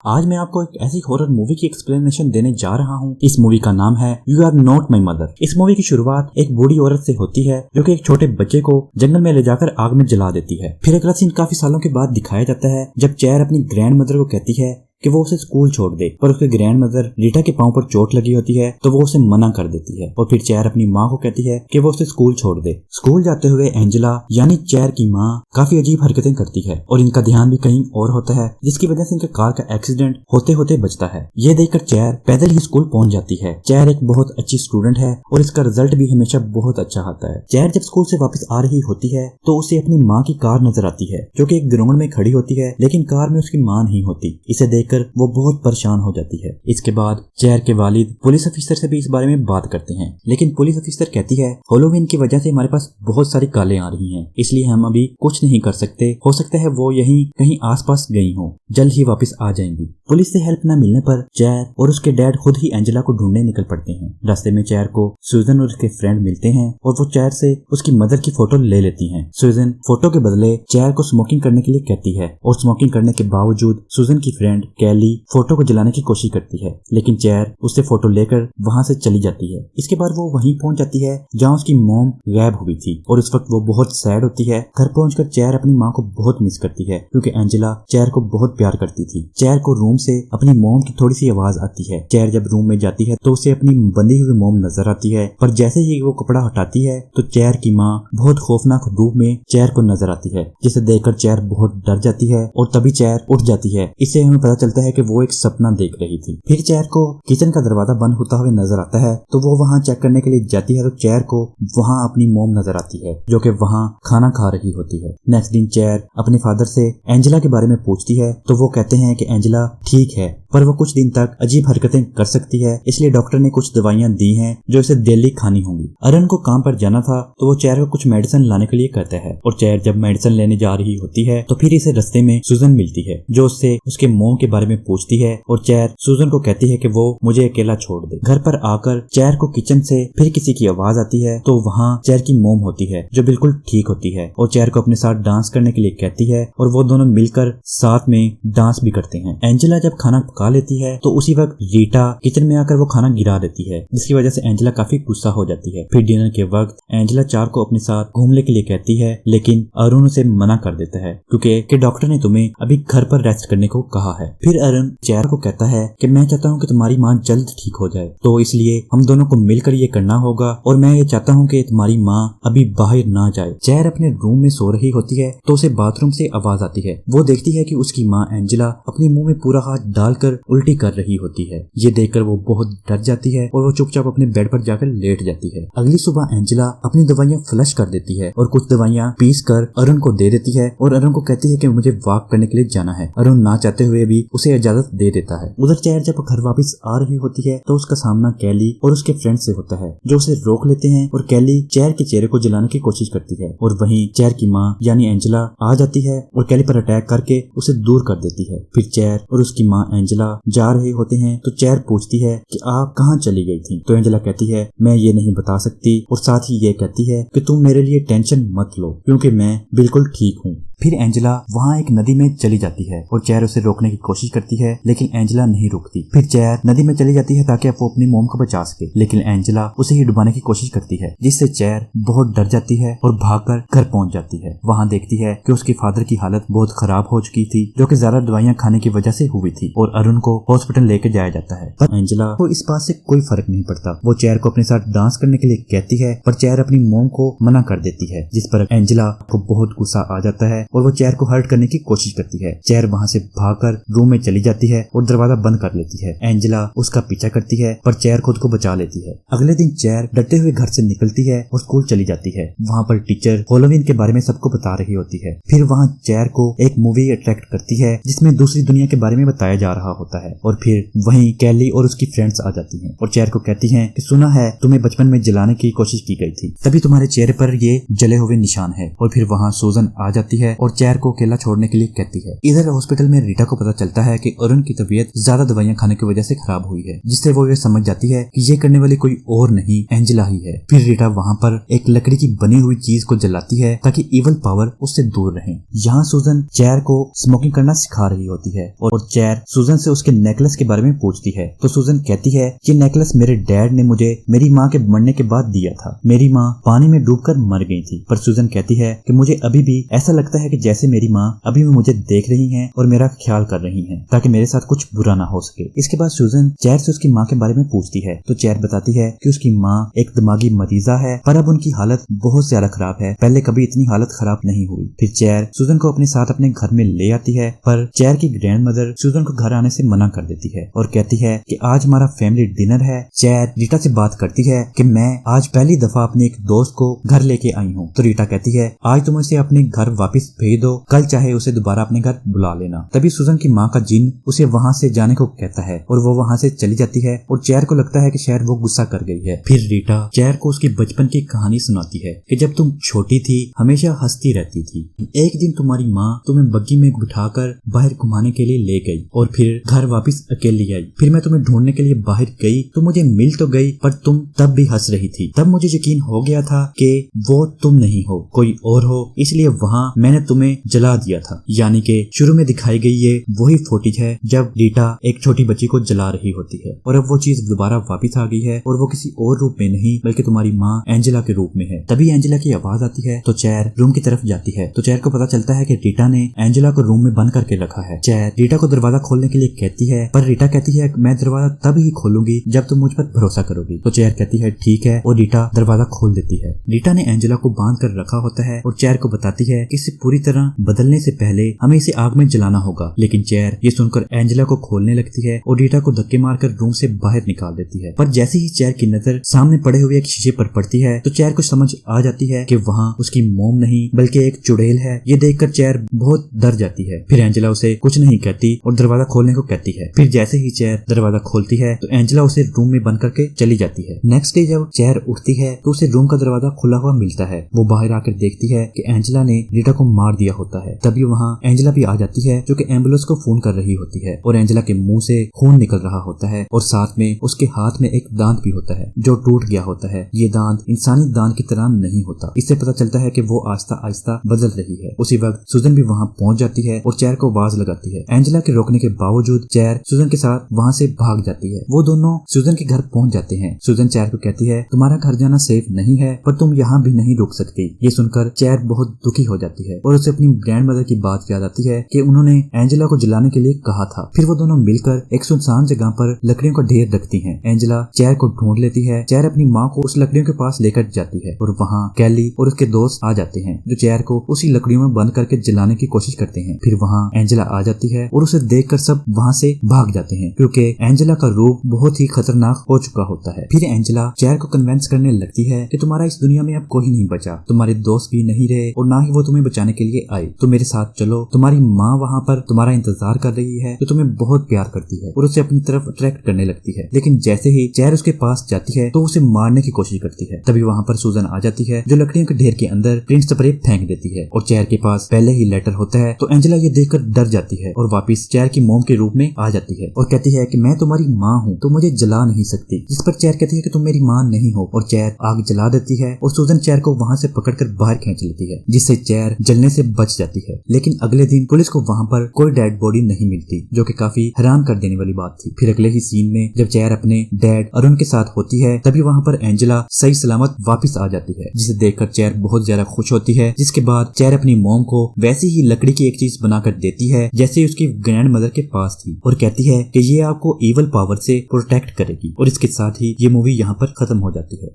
आज मैं आपको एक ऐसी हॉरर मूवी की एक्सप्लेनेशन देने जा रहा हूँ। इस मूवी का नाम है you are not my mother. इस मूवी की शुरुआत एक बूढ़ी औरत से होती है जो कि एक छोटे बच्चे को जंगल में ले जाकर आग में जला देती है। फिर अगला सीन काफी सालों के बाद दिखाया जाता है जब चेयर अपनी ग्रैंड मदर को कहती है कि वो उसे स्कूल छोड़ दे, पर उसके ग्रैंड मदर रीटा के पांव पर चोट लगी होती है तो वो उसे मना कर देती है। और फिर चेयर अपनी माँ को कहती है कि वो उसे स्कूल छोड़ दे। स्कूल जाते हुए एंजेला यानी चेयर की माँ काफी अजीब हरकतें करती है और इनका ध्यान भी कहीं और होता है, जिसकी वजह से इनका कार का एक्सीडेंट होते होते बचता है। ये देखकर चेयर पैदल ही स्कूल पहुंच जाती है। चेयर एक बहुत अच्छी स्टूडेंट है और इसका रिजल्ट भी हमेशा बहुत अच्छा आता है। चेयर जब स्कूल से वापस आ रही होती है तो उसे अपनी माँ की कार नजर आती है जो कि एक ग्राउंड में खड़ी होती है, लेकिन कार में उसकी माँ नहीं होती। इसे देखकर वो बहुत परेशान हो जाती है। इसके बाद चेयर के वालिद पुलिस अफसर से भी इस बारे में बात करते हैं, लेकिन पुलिस अफसर कहती है हैलोवीन की वजह से हमारे पास बहुत सारी कालें आ रही हैं, इसलिए हम अभी कुछ नहीं कर सकते। हो सकता है वो यहीं कहीं आसपास गई हो, जल्द ही वापस आ जाएंगी। पुलिस से हेल्प न मिलने पर चेयर और उसके डैड खुद ही एंजेला को ढूंढने निकल पड़ते हैं। रास्ते में चेयर को सुजन और उसके फ्रेंड मिलते हैं और वो चेयर से उसकी मदर की फोटो ले लेती हैं। सुजन फोटो के बदले चेयर को स्मोकिंग करने के लिए कहती है और स्मोकिंग करने के बावजूद सुजन की फ्रेंड कैली फोटो को जलाने की कोशिश करती है, लेकिन चेयर उससे फोटो लेकर वहां से चली जाती है। इसके बाद वो वहीं पहुंच जाती है जहां उसकी मॉम गायब हुई थी और उस वक्त वो बहुत सैड होती है। घर पहुंचकर चेयर अपनी माँ को बहुत मिस करती है क्योंकि एंजेला चेयर को बहुत प्यार करती थी। चेयर को रूम से अपनी मॉम की थोड़ी सी आवाज आती है। चेयर जब रूम में जाती है तो उसे अपनी बंधी हुई मॉम नजर आती है, पर जैसे ही वो कपड़ा हटाती है तो चेयर की माँ बहुत खौफनाक रूप में चेयर को नजर आती है, जिसे देखकर चेयर बहुत डर जाती है और तभी चेयर उठ जाती है। इससे हमें पता चलता है कि वो एक सपना देख रही थी। फिर चेयर को किचन का दरवाजा बंद होता हुआ नजर आता है तो वो वहां चेक करने के लिए जाती है तो चेयर को वहां अपनी मॉम नजर आती है जो कि वहां खाना खा रही होती है। नेक्स्ट दिन चेयर अपने फादर से एंजेला के बारे में पूछती है तो वो कहते हैं कि एंजेला ठीक है, पर वो कुछ दिन तक अजीब हरकतें कर सकती है, इसलिए डॉक्टर ने कुछ दवाइयां दी हैं जो इसे डेली खानी होंगी। अरन को काम पर जाना था तो वो चेयर को कुछ मेडिसिन लाने के लिए कहता है और चेयर जब मेडिसिन लेने जा रही होती है तो फिर इसे रास्ते में सुजन मिलती है जो उससे उसके मॉम के बारे में पूछती है और चेयर सुजन को कहती है कि वो मुझे अकेला छोड़ दे। घर पर आकर चेयर को किचन से फिर किसी की आवाज आती है तो वहाँ चेयर की मॉम होती है जो बिल्कुल ठीक होती है और चेयर को अपने साथ डांस करने के लिए कहती है और वो दोनों मिलकर साथ में डांस भी करते हैं। एंजेला जब खाना पका लेती है तो उसी वक्त रीटा किचन में आकर वो खाना गिरा देती है, जिसकी वजह से एंजेला काफी गुस्सा हो जाती है। फिर डिनर के वक्त एंजेला चेयर को अपने साथ घूमने के लिए कहती है, लेकिन अरुण उसे मना कर देता है क्योंकि डॉक्टर ने तुम्हें अभी घर पर रेस्ट करने को कहा है। फिर अरुण चेयर को कहता है कि मैं चाहता हूँ कि तुम्हारी माँ जल्द ठीक हो जाए, तो इसलिए हम दोनों को मिलकर ये करना होगा और मैं ये चाहता हूँ कि तुम्हारी माँ अभी बाहर ना जाए। चेयर अपने रूम में सो रही होती है तो उसे बाथरूम से आवाज आती है। वो देखती है कि उसकी माँ एंजेला अपने मुंह में पूरा हाथ डालकर उल्टी कर रही होती है। ये देखकर वो बहुत डर जाती है और वो चुपचाप अपने बेड पर जाकर लेट जाती है। अगली सुबह एंजेला अपनी दवाइयाँ फ्लश कर देती है और कुछ दवाइयाँ पीस कर अरुण को दे देती है और अरुण को कहती है कि मुझे वॉक करने के लिए जाना है। अरुण ना चाहते हुए भी उसे इजाजत दे देता है। उधर चेयर जब घर वापस आ रही होती है तो उसका सामना कैली और उसके फ्रेंड से होता है जो उसे रोक लेते हैं और कैली चेयर के चेहरे को जलाने की कोशिश करती है और वहीं चेयर की माँ यानी एंजेला आ जाती है और कैली पर अटैक करके उसे दूर कर देती है। फिर चेयर और उसकी माँ एंजेला जा रहे होते हैं तो चेयर पूछती है कि आप कहाँ चली गई थी, तो एंजेला कहती है मैं ये नहीं बता सकती और साथ ही ये कहती है कि तुम मेरे लिए टेंशन मत लो क्योंकि मैं बिल्कुल ठीक हूँ। फिर एंजेला वहाँ एक नदी में चली जाती है और चेयर उसे रोकने की कोशिश करती है, लेकिन एंजेला नहीं रुकती। फिर चेयर नदी में चली जाती है ताकि वो अपनी मोम को बचा सके, लेकिन एंजेला उसे ही डुबाने की कोशिश करती है, जिससे चेयर बहुत डर जाती है और भागकर घर पहुंच जाती है। वहाँ देखती है कि उसके फादर की हालत बहुत खराब हो चुकी थी जो कि ज्यादा दवाइयाँ खाने की वजह से हुई थी और अरुण को हॉस्पिटल लेके जाया जाता है। पर एंजेला को इस बात से कोई फर्क नहीं पड़ता। वो चेयर को अपने साथ डांस करने के लिए कहती है पर चेयर अपनी मोम को मना कर देती है, जिस पर एंजेला को बहुत गुस्सा आ जाता है और वो चेयर को हर्ट करने की कोशिश करती है। चेयर वहां से भागकर रूम में चली जाती है और दरवाजा बंद कर लेती है। एंजेला उसका पीछा करती है पर चेयर खुद को बचा लेती है। अगले दिन चेयर डरते हुए घर से निकलती है और स्कूल चली जाती है। वहाँ पर टीचर हैलोवीन के बारे में सबको बता रही होती है। फिर वहाँ चेयर को एक मूवी अट्रैक्ट करती है जिसमें दूसरी दुनिया के बारे में बताया जा रहा होता है और फिर वहीं कैली और उसकी फ्रेंड्स आ जाती हैं और चेयर को कहती हैं कि सुना है तुम्हें बचपन में जलाने की कोशिश की गई थी, तभी तुम्हारे चेहरे पर ये जले हुए निशान है। और फिर वहाँ सुजन आ जाती है और चेयर को अकेला छोड़ने के लिए कहती है। इधर हॉस्पिटल में रीटा को पता चलता है कि अरुण की तबीयत ज्यादा दवाइयां खाने की वजह से खराब हुई है, जिससे वो ये समझ जाती है कि ये करने वाली कोई और नहीं एंजेला ही है। फिर रीटा वहाँ पर एक लकड़ी की बनी हुई चीज को जलाती है ताकि इवल पावर उससे दूर रहे। यहाँ सूजन चेयर को स्मोकिंग करना सिखा रही होती है और चेयर सूजन से उसके नेकलेस के बारे में पूछती है तो सूजन कहती है ये नेकलेस मेरे डैड ने मुझे मेरी माँ के मरने के बाद दिया था। मेरी माँ पानी में डूबकर मर गई थी, पर सूजन कहती है कि मुझे अभी भी ऐसा लगता है कि जैसे मेरी माँ अभी भी मुझे देख रही हैं और मेरा ख्याल कर रही हैं ताकि मेरे साथ कुछ बुरा ना हो सके। इसके बाद सूजन चेयर से उसकी माँ के बारे में पूछती है तो चेयर बताती है कि उसकी माँ एक दिमागी मरीजा है, पर अब उनकी हालत बहुत ज्यादा खराब है, पहले कभी इतनी हालत खराब नहीं हुई। फिर चेयर सूजन को अपने साथ अपने घर में ले आती है, पर चेयर की ग्रैंड मदर सूजन को घर आने से मना कर देती है और कहती है कि आज हमारा फैमिली डिनर है। चेयर रीटा से बात करती है कि मैं आज पहली दफा अपने एक दोस्त को घर लेके आई हूँ, तो रीटा कहती है आज तुम उसे अपने घर वापस भेज दो, कल चाहे उसे दोबारा अपने घर बुला लेना। तभी सूजन की माँ का जिन उसे वहाँ से जाने को कहता है और वो वहाँ से चली जाती है और चेयर को लगता है कि शायद वो गुस्सा कर गई है। फिर रीटा चेयर को उसके बचपन की कहानी सुनाती है कि जब तुम छोटी थी हमेशा हंसती रहती थी, एक दिन तुम्हारी माँ तुम्हें बग्गी में बिठाकर बाहर घुमाने के लिए ले गई और फिर घर वापस अकेली आई। फिर मैं तुम्हें ढूंढने के लिए बाहर गई तो मुझे मिल तो गई, पर तुम तब भी हंस रही थी। तब मुझे यकीन हो गया था कि वो तुम नहीं हो, कोई और हो, इसलिए वहाँ मैंने तुम्हें जला दिया था। यानी कि शुरू में दिखाई गई ये वही फुटेज है जब रीटा एक छोटी बच्ची को जला रही होती है और अब वो चीज दोबारा वापस आ गई है और वो किसी और रूप में नहीं बल्कि तुम्हारी माँ एंजेला के रूप में है। तभी एंजेला की आवाज आती है तो चेयर रूम की तरफ जाती है तो चेयर को पता चलता है कि रीटा ने एंजेला को रूम में बंद करके रखा है। चेयर रीटा को दरवाजा खोलने के लिए कहती है, पर रीटा कहती है मैं दरवाजा तब ही खोलूंगी जब तुम मुझ पर भरोसा करोगी। तो चेयर कहती है ठीक है और रीटा दरवाजा खोल देती है। रीटा ने एंजेला को बांध कर रखा होता है और चेयर को बताती है कि इसे पूरी तरह बदलने से पहले हमें इसे आग में जलाना होगा, लेकिन चेयर ये सुनकर एंजेला को खोलने लगती है और रीटा को धक्के मारकर रूम से बाहर निकाल देती है। पर जैसे ही चेयर की नजर सामने पड़े हुए एक शीशे पर पड़ती है तो चेयर को समझ आ जाती है कि वहाँ उसकी मोम नहीं बल्कि एक चुड़ैल है। ये देखकर चेयर बहुत डर जाती है। फिर एंजेला उसे कुछ नहीं कहती और दरवाजा खोलने को कहती है। फिर जैसे ही चेयर दरवाजा खोलती है तो एंजेला उसे रूम में बंद करके चली जाती है। नेक्स्ट डे जब चेयर उठती है तो उसे रूम का दरवाजा खुला हुआ मिलता है। वो बाहर आकर देखती है कि एंजेला ने रीटा को मार दिया होता है। तभी वहाँ एंजेला भी आ जाती है जो कि एम्बुलेंस को फोन कर रही होती है और एंजेला के मुंह से खून निकल रहा होता है और साथ में उसके हाथ में एक दांत भी होता है जो टूट गया होता है। ये दांत इंसानी दांत की तरह नहीं होता। इससे पता चलता है कि वो आहिस्ता आहिस्ता बदल रही है। उसी वक्त सूजन भी वहाँ पहुंच जाती है और चेयर को आवाज लगाती है। एंजेला के रोकने के बावजूद चेयर सूजन के साथ वहाँ से भाग जाती है। वो दोनों सूजन के घर पहुंच जाते हैं। सूजन चेयर को कहती है तुम्हारा घर जाना सेफ नहीं है, पर तुम यहाँ भी नहीं रुक सकती। ये सुनकर चेयर बहुत दुखी हो जाती है और उसे अपनी ग्रैंड मदर की बात याद आती है कि उन्होंने एंजेला को जलाने के लिए कहा था। फिर वो दोनों मिलकर एक सुनसान जगह पर लकड़ियों का ढेर रखती हैं। एंजेला चेयर को ढूंढ लेती है। चेयर अपनी माँ को उस लकड़ियों के पास लेकर जाती है और वहाँ कैली और उसके दोस्त आ जाते हैं जो चेयर को उसी लकड़ियों में बंद करके जलाने की कोशिश करते हैं। फिर वहाँ एंजेला आ जाती है और उसे देखकर सब वहाँ से भाग जाते हैं क्योंकि एंजेला का रूप बहुत ही खतरनाक हो चुका होता है। फिर एंजेला चेयर को कन्विंस करने लगती है कि तुम्हारा इस दुनिया में अब कोई नहीं बचा, तुम्हारे दोस्त भी नहीं रहे और ना ही वो तुम्हें बचाने के लिए आए। तो मेरे साथ चलो, तुम्हारी माँ वहाँ पर तुम्हारा इंतजार कर रही है जो तुम्हें बहुत प्यार करती है और उसे अपनी तरफ अट्रैक्ट करने लगती है। लेकिन जैसे ही चेयर उसके पास जाती है तो उसे मारने की कोशिश करती है। तभी वहाँ पर सूजन आ जाती है जो लकड़ियों के ढेर के अंदर प्रिंट स्प्रे फेंक देती है और चेयर के पास पहले ही लेटर होता है। तो एंजेला ये देखकर डर जाती है और वापस चेयर की मोम के रूप में आ जाती है और कहती है कि मैं तुम्हारी माँ हूँ तो मुझे जला नहीं सकती। जिस पर चेयर कहती है कि तुम मेरी माँ नहीं हो और चेयर आग जला देती है और सूजन चेयर को वहाँ से पकड़कर बाहर खींच लेती है जिससे चेयर जलने से बच जाती है। लेकिन अगले दिन पुलिस को वहाँ पर कोई डेड बॉडी नहीं मिलती जो कि काफी हैरान कर देने वाली बात थी। फिर अगले ही सीन में जब चेयर अपने डैड अरुण के साथ होती है तभी वहाँ पर एंजेला सही सलामत वापस आ जाती है जिसे देखकर चेयर बहुत ज्यादा खुश होती है। जिसके बाद चेयर अपनी मोम को वैसी ही लकड़ी की एक चीज बनाकर देती है जैसे उसकी ग्रैंड मदर के पास थी और कहती है कि ये आपको इवल पावर से प्रोटेक्ट करेगी। और इसके साथ ही ये मूवी यहाँ पर खत्म हो जाती है।